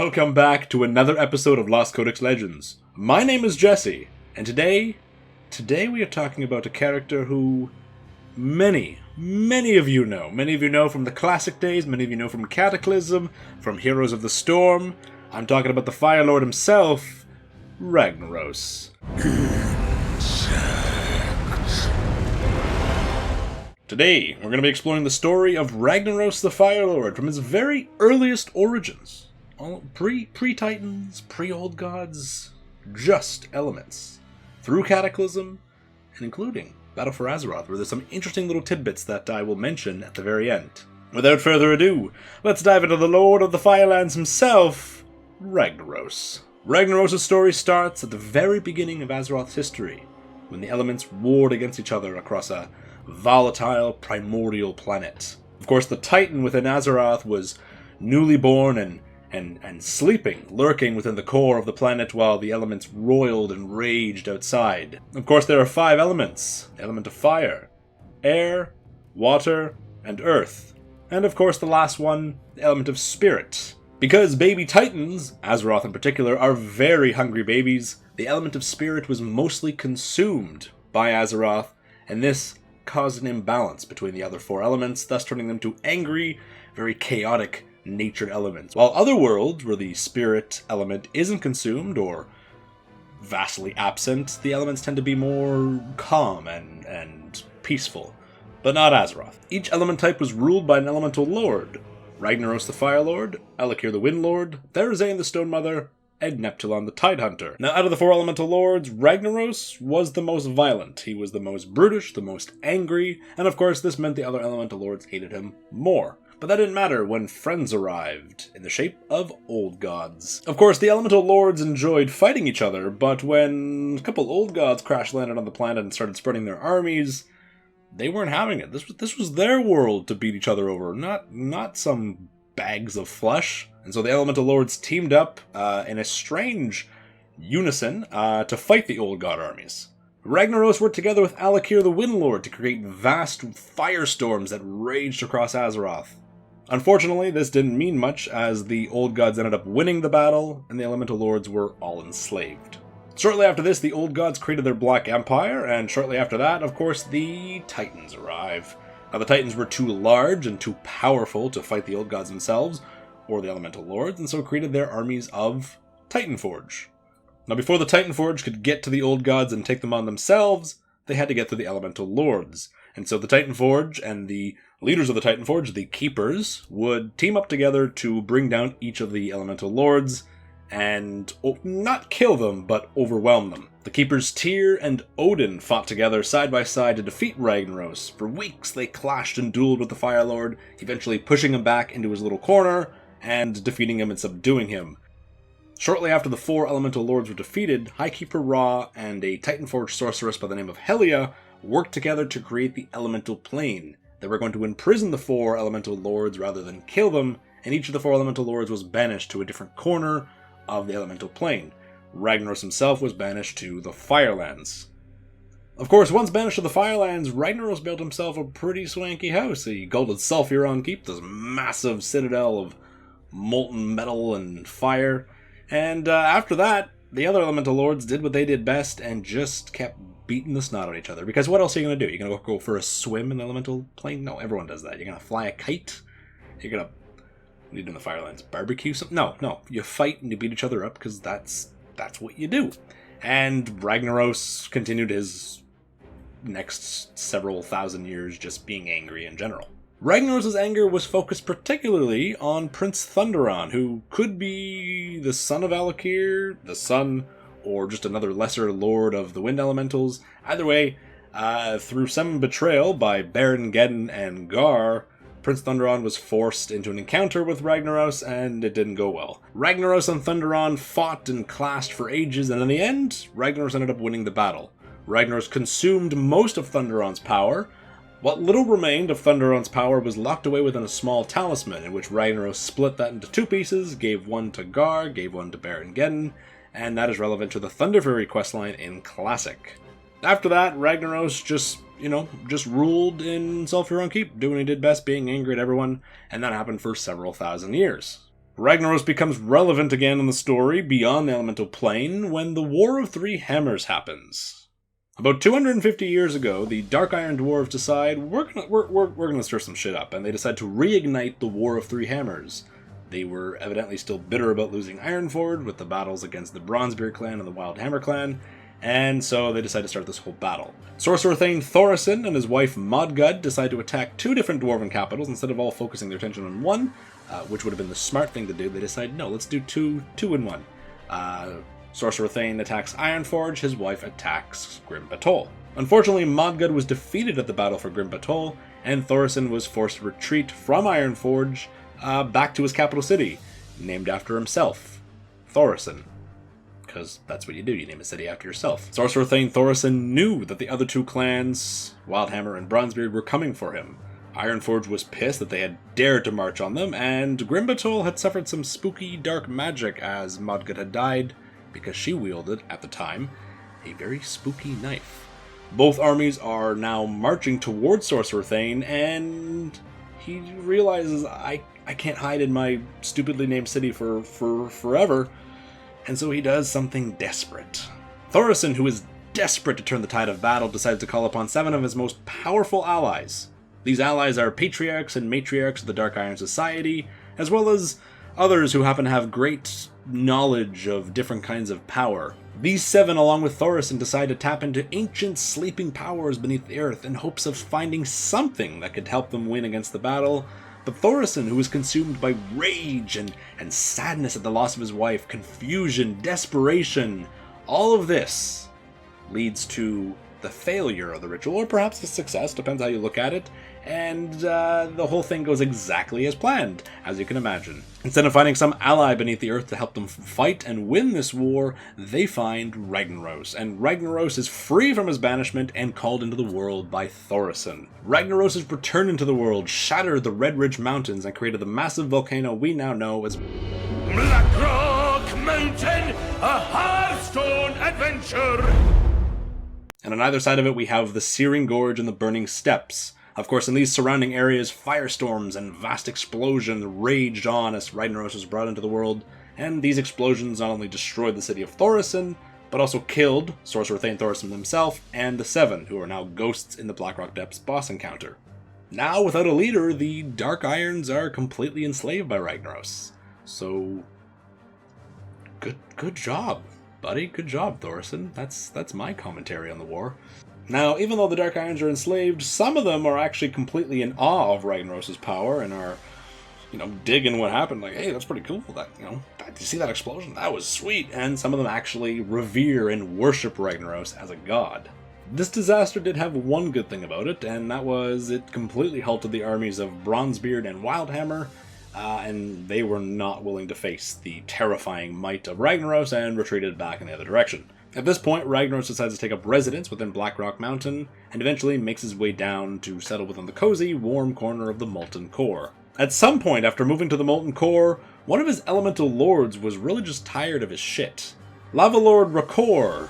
Welcome back to another episode of Lost Codex Legends. My name is Jesse, and today we are talking about a character who many of you know. Many of you know from the classic days, many of you know from Cataclysm, from Heroes of the Storm. I'm talking about the Firelord himself, Ragnaros. Today, we're going to be exploring the story of Ragnaros the Firelord from his very earliest origins. All pre-Titans, pre-Old Gods, just elements. Through Cataclysm, and including Battle for Azeroth, where there's some interesting little tidbits that I will mention at the very end. Without further ado, let's dive into the Lord of the Firelands himself, Ragnaros. Ragnaros' story starts at the very beginning of Azeroth's history, when the elements warred against each other across a volatile, primordial planet. Of course, the Titan within Azeroth was newly born and sleeping, lurking within the core of the planet while the elements roiled and raged outside. Of course, there are 5 elements: the element of fire, air, water, and earth. And of course, the last one, the element of spirit. Because baby Titans, Azeroth in particular, are very hungry babies, the element of spirit was mostly consumed by Azeroth, and this caused an imbalance between the other 4 elements, thus turning them to angry, very chaotic, natured elements. While other worlds, where the spirit element isn't consumed or vastly absent, the elements tend to be more calm and peaceful. But not Azeroth. Each element type was ruled by an elemental lord: Ragnaros the Firelord, Alikir the Windlord, Therazane the Stone Mother, and Neptulon the Tidehunter. Now, out of the 4 elemental lords, Ragnaros was the most violent. He was the most brutish, the most angry, and of course this meant the other elemental lords hated him more. But that didn't matter when friends arrived, in the shape of old gods. Of course, the elemental lords enjoyed fighting each other, but when a couple old gods crash-landed on the planet and started spreading their armies, they weren't having it. This was their world to beat each other over, not some bags of flesh. And so the elemental lords teamed up in a strange unison to fight the old god armies. Ragnaros worked together with Alikir the Windlord to create vast firestorms that raged across Azeroth. Unfortunately, this didn't mean much, as the old gods ended up winning the battle, and the elemental lords were all enslaved. Shortly after this, the old gods created their Black Empire, and shortly after that, of course, the Titans arrive. Now, the Titans were too large and too powerful to fight the old gods themselves, or the elemental lords, and so created their armies of Titanforge. Now, before the Titanforge could get to the old gods and take them on themselves, they had to get to the elemental lords. And so the Titanforge and the leaders of the Titanforge, the Keepers, would team up together to bring down each of the elemental lords and not kill them, but overwhelm them. The Keepers Tyr and Odin fought together side by side to defeat Ragnaros. For weeks they clashed and dueled with the Firelord, eventually pushing him back into his little corner and defeating him and subduing him. Shortly after the 4 elemental lords were defeated, Highkeeper Ra and a Titanforge sorceress by the name of Helia worked together to create the elemental plane. They were going to imprison the 4 elemental lords rather than kill them, and each of the 4 elemental lords was banished to a different corner of the elemental plane. Ragnaros himself was banished to the Firelands. Of course, once banished to the Firelands, Ragnaros built himself a pretty swanky house. He called it Sulfuron Keep, this massive citadel of molten metal and fire. And after that, the other elemental lords did what they did best and just kept beating the snot out of each other. Because what else are you going to do? You're going to go for a swim in the elemental plane? No, everyone does that. You're going to fly a kite? You're going to... What do you do in the Firelands? Barbecue something? No. You fight and you beat each other up because that's what you do. And Ragnaros continued his next several thousand years just being angry in general. Ragnaros' anger was focused particularly on Prince Thunderon, who could be the son of Alikir, the son, or just another lesser lord of the wind elementals. Either way, through some betrayal by Baron Geddon and Gar, Prince Thunderon was forced into an encounter with Ragnaros, and it didn't go well. Ragnaros and Thunderon fought and clashed for ages, and in the end, Ragnaros ended up winning the battle. Ragnaros consumed most of Thunderon's power. What little remained of Thunderon's power was locked away within a small talisman, in which Ragnaros split that into 2 pieces, gave one to Gar, gave one to Baron Geddon, and that is relevant to the Thunder Fury questline in Classic. After that, Ragnaros just ruled in Sulfuron Keep, doing what he did best, being angry at everyone, and that happened for several thousand years. Ragnaros becomes relevant again in the story beyond the elemental plane when the War of Three Hammers happens. About 250 years ago, the Dark Iron Dwarves decide we're gonna stir some shit up, and they decide to reignite the War of Three Hammers. They were evidently still bitter about losing Ironforge with the battles against the Bronzebeard clan and the Wildhammer clan, and so they decide to start this whole battle. Sorcerer Thane Thorison and his wife Modgud decide to attack two different dwarven capitals instead of all focusing their attention on one, which would have been the smart thing to do. They decide, no, let's do two in one. Sorcerer Thane attacks Ironforge, his wife attacks Grim Batol. Unfortunately, Modgud was defeated at the battle for Grim Batol, and Thorison was forced to retreat from Ironforge back to his capital city, named after himself, Thorison. Because that's what you do, you name a city after yourself. Sorcerer Thane Thorison knew that the other two clans, Wildhammer and Bronzebeard, were coming for him. Ironforge was pissed that they had dared to march on them, and Grim Batol had suffered some spooky dark magic as Modgud had died, because she wielded, at the time, a very spooky knife. Both armies are now marching towards Sorcerer Thane, and he realizes, I can't hide in my stupidly named city for forever, and so he does something desperate. Thorison, who is desperate to turn the tide of battle, decides to call upon 7 of his most powerful allies. These allies are patriarchs and matriarchs of the Dark Iron Society, as well as others who happen to have great knowledge of different kinds of power. These 7, along with Thorison, decide to tap into ancient sleeping powers beneath the earth in hopes of finding something that could help them win against the battle. But Thorison, who is consumed by rage and sadness at the loss of his wife, confusion, desperation, all of this leads to the failure of the ritual, or perhaps the success, depends how you look at it, and the whole thing goes exactly as planned, as you can imagine. Instead of finding some ally beneath the earth to help them fight and win this war, they find Ragnaros, and Ragnaros is free from his banishment and called into the world by Thorison. Ragnaros' return into the world shattered the Red Ridge Mountains and created the massive volcano we now know as Black Rock Mountain, a Hearthstone adventure! And on either side of it we have the Searing Gorge and the Burning Steppes. Of course, in these surrounding areas, firestorms and vast explosions raged on as Ragnaros was brought into the world, and these explosions not only destroyed the city of Thorison, but also killed Sorcerer Thane Thorison himself and the 7, who are now ghosts in the Blackrock Depths boss encounter. Now, without a leader, the Dark Irons are completely enslaved by Ragnaros. So, good job, buddy. Good job, Thorison. That's my commentary on the war. Now, even though the Dark Irons are enslaved, some of them are actually completely in awe of Ragnaros' power and are, digging what happened. Like, hey, that's pretty cool. That, did you see that explosion? That was sweet. And some of them actually revere and worship Ragnaros as a god. This disaster did have one good thing about it, and that was it completely halted the armies of Bronzebeard and Wildhammer, and they were not willing to face the terrifying might of Ragnaros and retreated back in the other direction. At this point, Ragnaros decides to take up residence within Blackrock Mountain, and eventually makes his way down to settle within the cozy, warm corner of the Molten Core. At some point, after moving to the Molten Core, one of his elemental lords was really just tired of his shit. Lava Lord Rakor,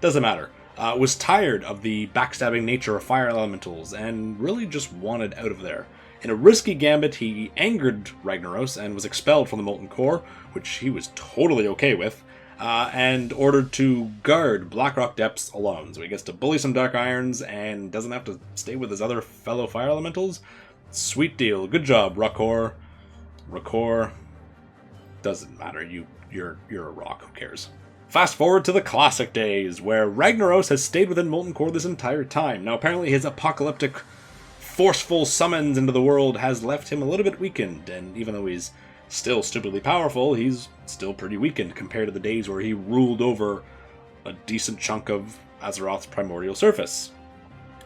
doesn't matter, was tired of the backstabbing nature of fire elementals, and really just wanted out of there. In a risky gambit, he angered Ragnaros and was expelled from the Molten Core, which he was totally okay with, and ordered to guard Blackrock Depths alone. So he gets to bully some Dark Irons and doesn't have to stay with his other fellow fire elementals. Sweet deal. Good job, Rakor. Doesn't matter. You're a rock. Who cares? Fast forward to the classic days, where Ragnaros has stayed within Molten Core this entire time. Now, apparently his apocalyptic forceful summons into the world has left him a little bit weakened, and even though he's still stupidly powerful, he's still pretty weakened compared to the days where he ruled over a decent chunk of Azeroth's primordial surface.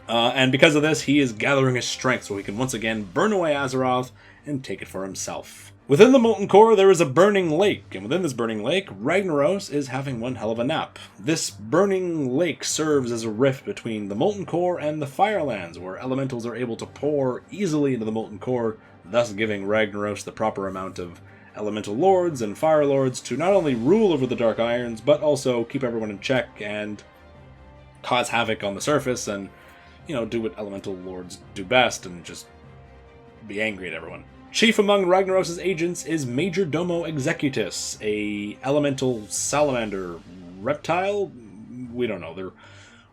And because of this, he is gathering his strength so he can once again burn away Azeroth and take it for himself. Within the Molten Core, there is a burning lake, and within this burning lake, Ragnaros is having one hell of a nap. This burning lake serves as a rift between the Molten Core and the Firelands, where elementals are able to pour easily into the Molten Core, thus giving Ragnaros the proper amount of elemental lords and fire lords to not only rule over the Dark Irons, but also keep everyone in check and cause havoc on the surface and, do what elemental lords do best and just be angry at everyone. Chief among Ragnaros' agents is Major Domo Executus, a elemental salamander reptile. We don't know, they're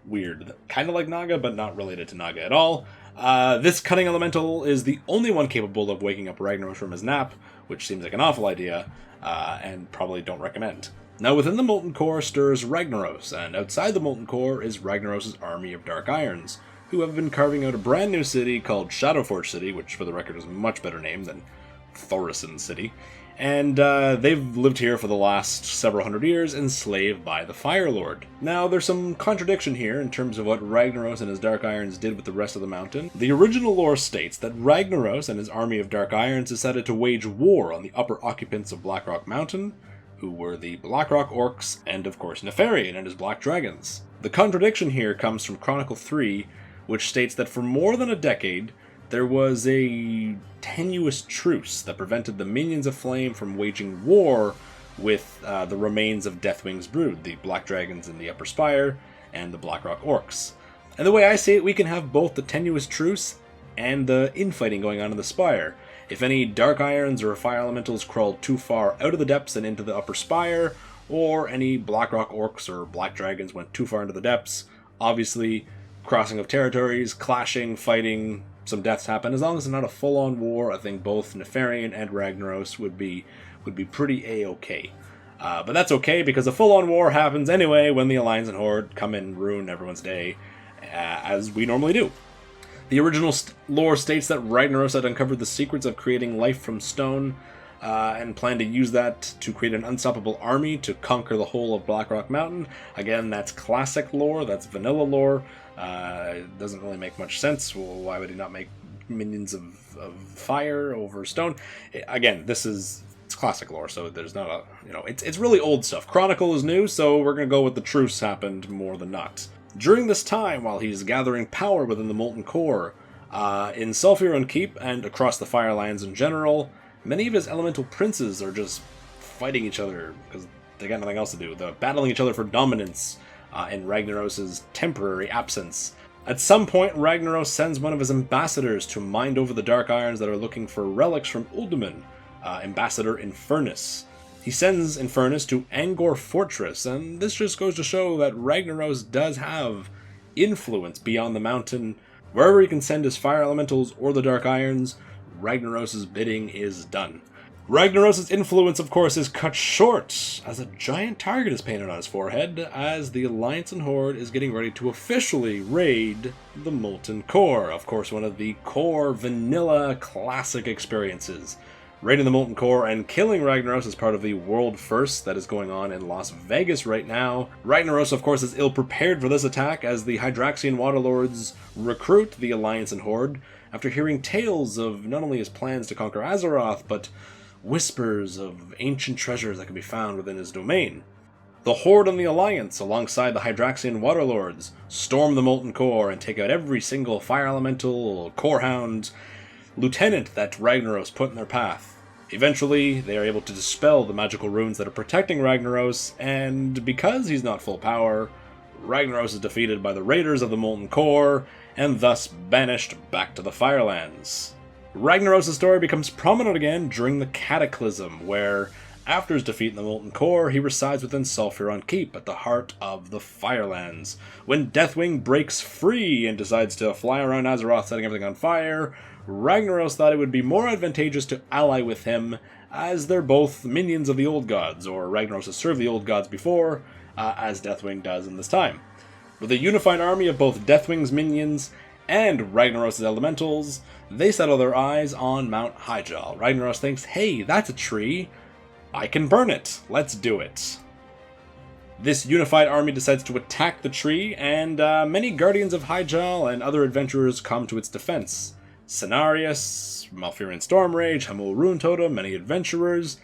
weird. Kind of like Naga, but not related to Naga at all. This cunning elemental is the only one capable of waking up Ragnaros from his nap, which seems like an awful idea, and probably don't recommend. Now, within the Molten Core stirs Ragnaros, and outside the Molten Core is Ragnaros' army of Dark Irons, who have been carving out a brand new city called Shadowforge City, which for the record is a much better name than Thorison City. And they've lived here for the last several hundred years, enslaved by the Firelord. Now, there's some contradiction here in terms of what Ragnaros and his Dark Irons did with the rest of the mountain. The original lore states that Ragnaros and his army of Dark Irons decided to wage war on the upper occupants of Blackrock Mountain, who were the Blackrock Orcs, and of course Nefarian and his Black Dragons. The contradiction here comes from Chronicle 3, which states that for more than a decade, there was a tenuous truce that prevented the Minions of Flame from waging war with the remains of Deathwing's brood, the Black Dragons in the Upper Spire, and the Blackrock Orcs. And the way I see it, we can have both the tenuous truce and the infighting going on in the Spire. If any Dark Irons or Fire Elementals crawled too far out of the depths and into the Upper Spire, or any Blackrock Orcs or Black Dragons went too far into the depths, obviously crossing of territories, clashing, fighting, some deaths happen. As long as it's not a full-on war, I think both Nefarian and Ragnaros would be pretty A-okay. But that's okay, because a full-on war happens anyway when the Alliance and Horde come in and ruin everyone's day, as we normally do. The original lore states that Ragnaros had uncovered the secrets of creating life from stone, and planned to use that to create an unstoppable army to conquer the whole of Blackrock Mountain. Again, that's classic lore, that's vanilla lore. It doesn't really make much sense. Well, why would he not make minions of fire over stone? Again, it's classic lore, so there's not a, it's really old stuff. Chronicle is new, so we're going to go with the truce happened more than not. During this time, while he's gathering power within the Molten Core, in Sulfuron Keep and across the Firelands in general, many of his elemental princes are just fighting each other because they got nothing else to do. They're battling each other for dominance in Ragnaros' temporary absence. At some point, Ragnaros sends one of his ambassadors to mind over the Dark Irons that are looking for relics from Uldaman, Ambassador Infernus. He sends Infernus to Angor Fortress, and this just goes to show that Ragnaros does have influence beyond the mountain. Wherever he can send his fire elementals or the Dark Irons, Ragnaros' bidding is done. Ragnaros' influence, of course, is cut short, as a giant target is painted on his forehead, as the Alliance and Horde is getting ready to officially raid the Molten Core. Of course, one of the core vanilla classic experiences. Raiding the Molten Core and killing Ragnaros is part of the World First that is going on in Las Vegas right now. Ragnaros, of course, is ill-prepared for this attack as the Hydraxian Waterlords recruit the Alliance and Horde after hearing tales of not only his plans to conquer Azeroth, but whispers of ancient treasures that can be found within his domain. The Horde and the Alliance, alongside the Hydraxian Waterlords, storm the Molten Core and take out every single Fire Elemental, Corehound, Lieutenant that Ragnaros put in their path. Eventually, they are able to dispel the magical runes that are protecting Ragnaros, and because he's not full power, Ragnaros is defeated by the Raiders of the Molten Core, and thus banished back to the Firelands. Ragnaros' story becomes prominent again during the Cataclysm, where, after his defeat in the Molten Core, he resides within Sulfuron Keep at the heart of the Firelands. When Deathwing breaks free and decides to fly around Azeroth setting everything on fire, Ragnaros thought it would be more advantageous to ally with him, as they're both minions of the Old Gods, or Ragnaros has served the Old Gods before, as Deathwing does in this time. With a unified army of both Deathwing's minions and Ragnaros' elementals, they settle their eyes on Mount Hyjal. Ragnaros thinks, hey, that's a tree. I can burn it. Let's do it. This unified army decides to attack the tree, and many Guardians of Hyjal and other adventurers come to its defense. Cenarius, Malfurion Stormrage, Hamul Rune Totem, many adventurers,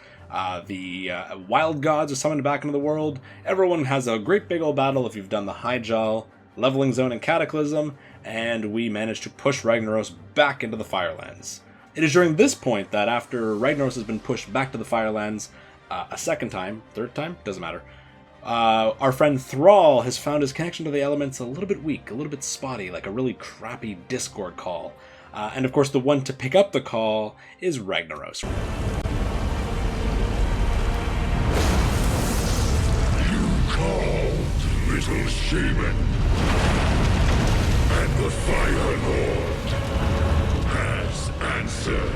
the Wild Gods are summoned back into the world. Everyone has a great big old battle if you've done the Hyjal, Leveling Zone, and Cataclysm, and we manage to push Ragnaros back into the Firelands. It is during this point that after Ragnaros has been pushed back to the Firelands a second time, third time, doesn't matter, our friend Thrall has found his connection to the elements a little bit weak, a little bit spotty, like a really crappy Discord call. And of course, the one to pick up the call is Ragnaros. Little shaman, and the Firelord has answered.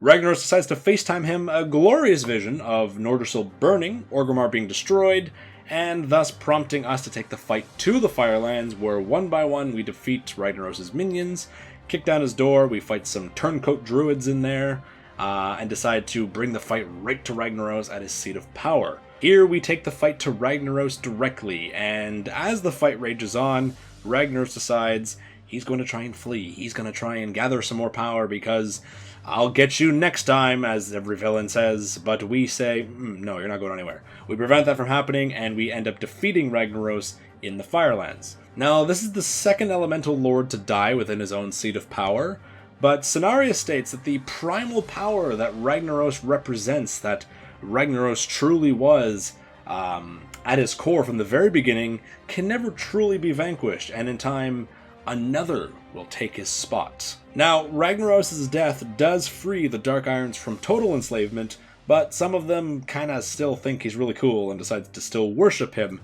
Ragnaros decides to FaceTime him a glorious vision of Nordrassil burning, Orgrimmar being destroyed, and thus prompting us to take the fight to the Firelands, where one by one we defeat Ragnaros' minions, kick down his door, we fight some turncoat druids in there, and decide to bring the fight right to Ragnaros at his seat of power. Here we take the fight to Ragnaros directly, and as the fight rages on, Ragnaros decides he's going to try and flee. He's going to try and gather some more power because I'll get you next time, as every villain says, but we say, no, you're not going anywhere. We prevent that from happening, and we end up defeating Ragnaros in the Firelands. Now, this is the second elemental lord to die within his own seat of power, but Cenarius states that the primal power that Ragnaros represents, that Ragnaros truly was, at his core from the very beginning, can never truly be vanquished, and in time, another will take his spot. Now, Ragnaros' death does free the Dark Irons from total enslavement, but some of them kinda still think he's really cool and decide to still worship him,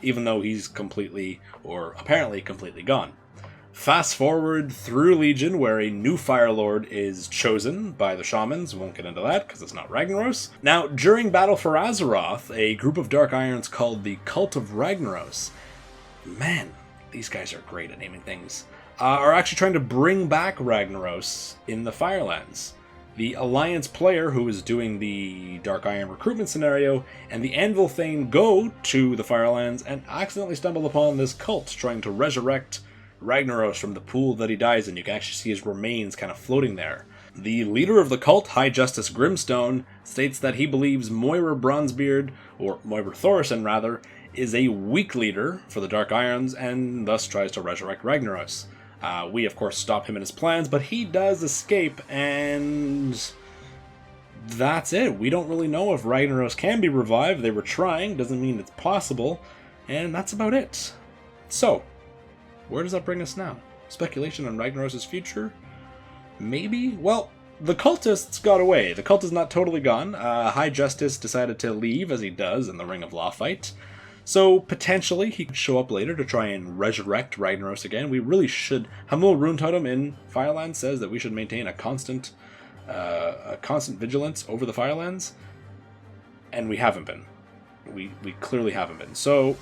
even though he's completely, or apparently completely gone. Fast forward through Legion, where a new Firelord is chosen by the shamans. Won't get into that, because it's not Ragnaros. Now, during Battle for Azeroth, a group of Dark Irons called the Cult of Ragnaros, man, these guys are great at naming things, are actually trying to bring back Ragnaros in the Firelands. The Alliance player who is doing the Dark Iron recruitment scenario and the Anvil Thane go to the Firelands and accidentally stumble upon this cult trying to resurrect Ragnaros from the pool that he dies in. You can actually see his remains kind of floating there. The leader of the cult, High Justice Grimstone, states that he believes Moira Bronzebeard, or Moira Thorison rather, is a weak leader for the Dark Irons and thus tries to resurrect Ragnaros. We of course stop him in his plans, but he does escape, and that's it. We don't really know if Ragnaros can be revived. They were trying, doesn't mean it's possible, and that's about it. So, where does that bring us now? Speculation on Ragnaros' future? Maybe? Well, the cultists got away. The cult is not totally gone. High Justice decided to leave, as he does in the Ring of Law fight. So, potentially, he could show up later to try and resurrect Ragnaros again. We really should. Hamul Rune Totem in Firelands says that we should maintain a constant vigilance over the Firelands. And we haven't been. We clearly haven't been. So,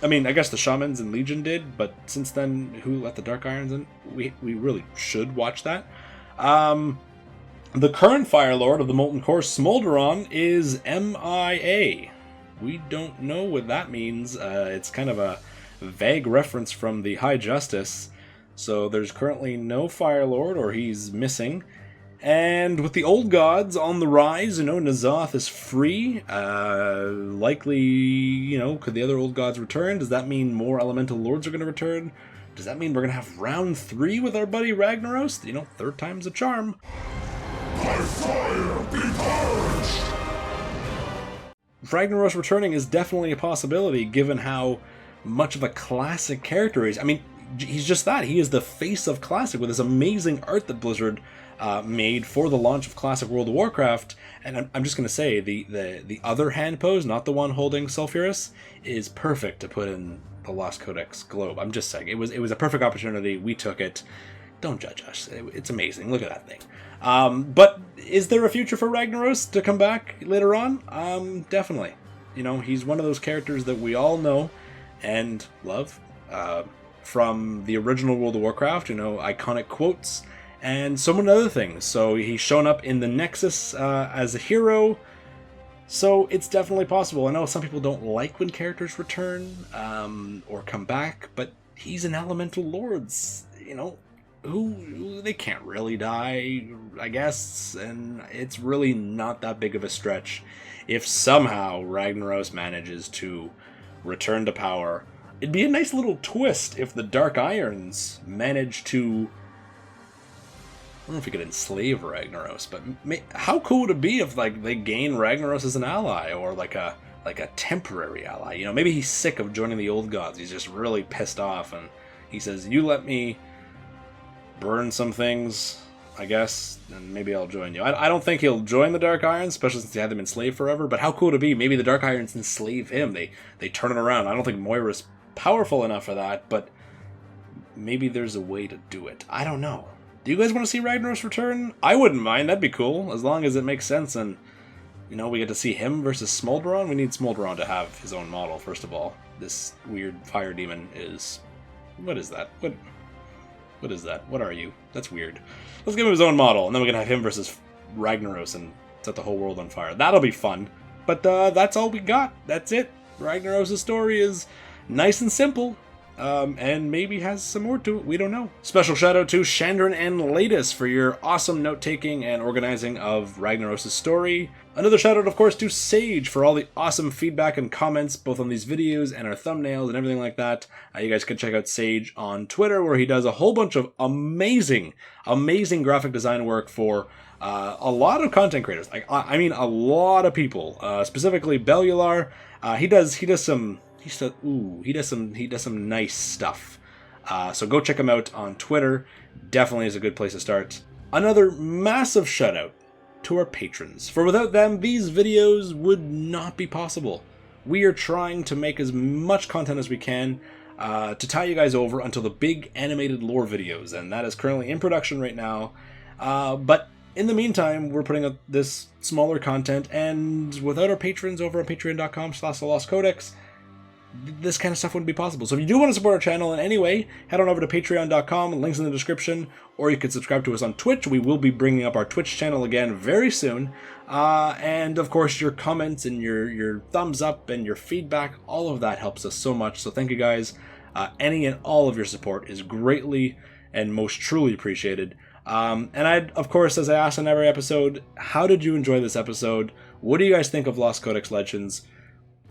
I mean, I guess the Shamans and Legion did, but since then, who let the Dark Irons in? We really should watch that. The current Firelord of the Molten Core, Smolderon, is MIA. We don't know what that means. It's kind of a vague reference from the High Justice. So there's currently no Firelord, or he's missing. And with the old gods on the rise, N'Zoth is free. Likely, could the other old gods return? Does that mean more elemental lords are going to return? Does that mean we're going to have round 3 with our buddy Ragnaros? Third time's a charm. By fire be purged! Ragnaros returning is definitely a possibility, given how much of a classic character he is. I mean, he's just that. He is the face of Classic with this amazing art that Blizzard made for the launch of Classic World of Warcraft. And I'm just going to say, the other hand pose, not the one holding Sulfuras, is perfect to put in the Lost Codex globe. I'm just saying, it was a perfect opportunity. We took it. Don't judge us. It's amazing. Look at that thing. But is there a future for Ragnaros to come back later on? Definitely. He's one of those characters that we all know and love from the original World of Warcraft, iconic quotes and so many other things. So he's shown up in the Nexus as a hero. So it's definitely possible. I know some people don't like when characters return or come back, but he's an elemental lords, who they can't really die, I guess, and it's really not that big of a stretch if somehow Ragnaros manages to return to power. It'd be a nice little twist if the Dark Irons manage to, I don't know if you could enslave Ragnaros, but how cool would it be if they gain Ragnaros as an ally, or like a temporary ally? Maybe he's sick of joining the old gods. He's just really pissed off, and he says, "You let me burn some things, I guess, and maybe I'll join you. I don't think he'll join the Dark Irons, especially since he had them enslaved forever, but how cool would it be? Maybe the Dark Irons enslave him. They turn it around. I don't think Moira's powerful enough for that, but maybe there's a way to do it. I don't know. Do you guys want to see Ragnaros return? I wouldn't mind. That'd be cool, as long as it makes sense and, you know, we get to see him versus Smolderon. We need Smolderon to have his own model, first of all. This weird fire demon is... What is that? What is that? What are you? That's weird. Let's give him his own model, and then we can have him versus Ragnaros and set the whole world on fire. That'll be fun. But that's all we got. That's it. Ragnaros' story is nice and simple. And maybe has some more to it, we don't know. Special shout out to Shandryn and Laytis for your awesome note-taking and organizing of Ragnaros' story. Another shout out, of course, to Sage for all the awesome feedback and comments, both on these videos and our thumbnails and everything like that. You guys can check out Sage on Twitter, where he does a whole bunch of amazing graphic design work for a lot of content creators. I mean, a lot of people, specifically Bellular. He does some nice stuff. So go check him out on Twitter. Definitely is a good place to start. Another massive shout out to our patrons. For without them, these videos would not be possible. We are trying to make as much content as we can to tie you guys over until the big animated lore videos, and that is currently in production right now. But in the meantime, we're putting up this smaller content, and without our patrons over on patreon.com/Lost Codex, this kind of stuff wouldn't be possible. So if you do want to support our channel in any way, head on over to patreon.com, links in the description, or you can subscribe to us on Twitch. We will be bringing up our Twitch channel again very soon. And of course, your comments and your thumbs up and your feedback, all of that helps us so much. So thank you guys. Any and all of your support is greatly and most truly appreciated. And I'd, of course, as I ask in every episode, how did you enjoy this episode? What do you guys think of Lost Codex Legends?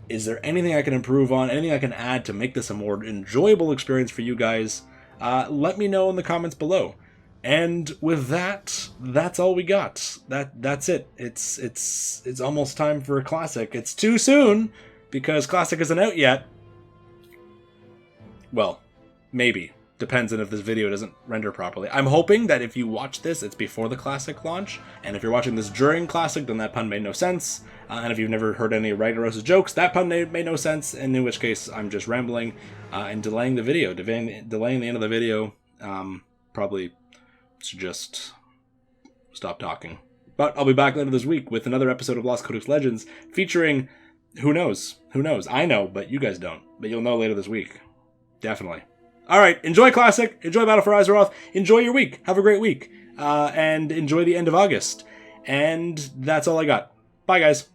Is there anything I can improve on? Anything I can add to make this a more enjoyable experience for you guys? Let me know in the comments below. And with that, that's all we got. That's it. It's almost time for a Classic. It's too soon because Classic isn't out yet. Well, maybe. Depends on if this video doesn't render properly. I'm hoping that if you watch this, it's before the Classic launch. And if you're watching this during Classic, then that pun made no sense. And if you've never heard any of Ragnaros' jokes, that pun made no sense. And in which case, I'm just rambling and delaying the video. Delaying the end of the video. Probably should just stop talking. But I'll be back later this week with another episode of Lost Codex Legends featuring... Who knows? Who knows? I know, but you guys don't. But you'll know later this week. Definitely. Alright, enjoy Classic, enjoy Battle for Azeroth, enjoy your week, have a great week, and enjoy the end of August. And that's all I got. Bye, guys.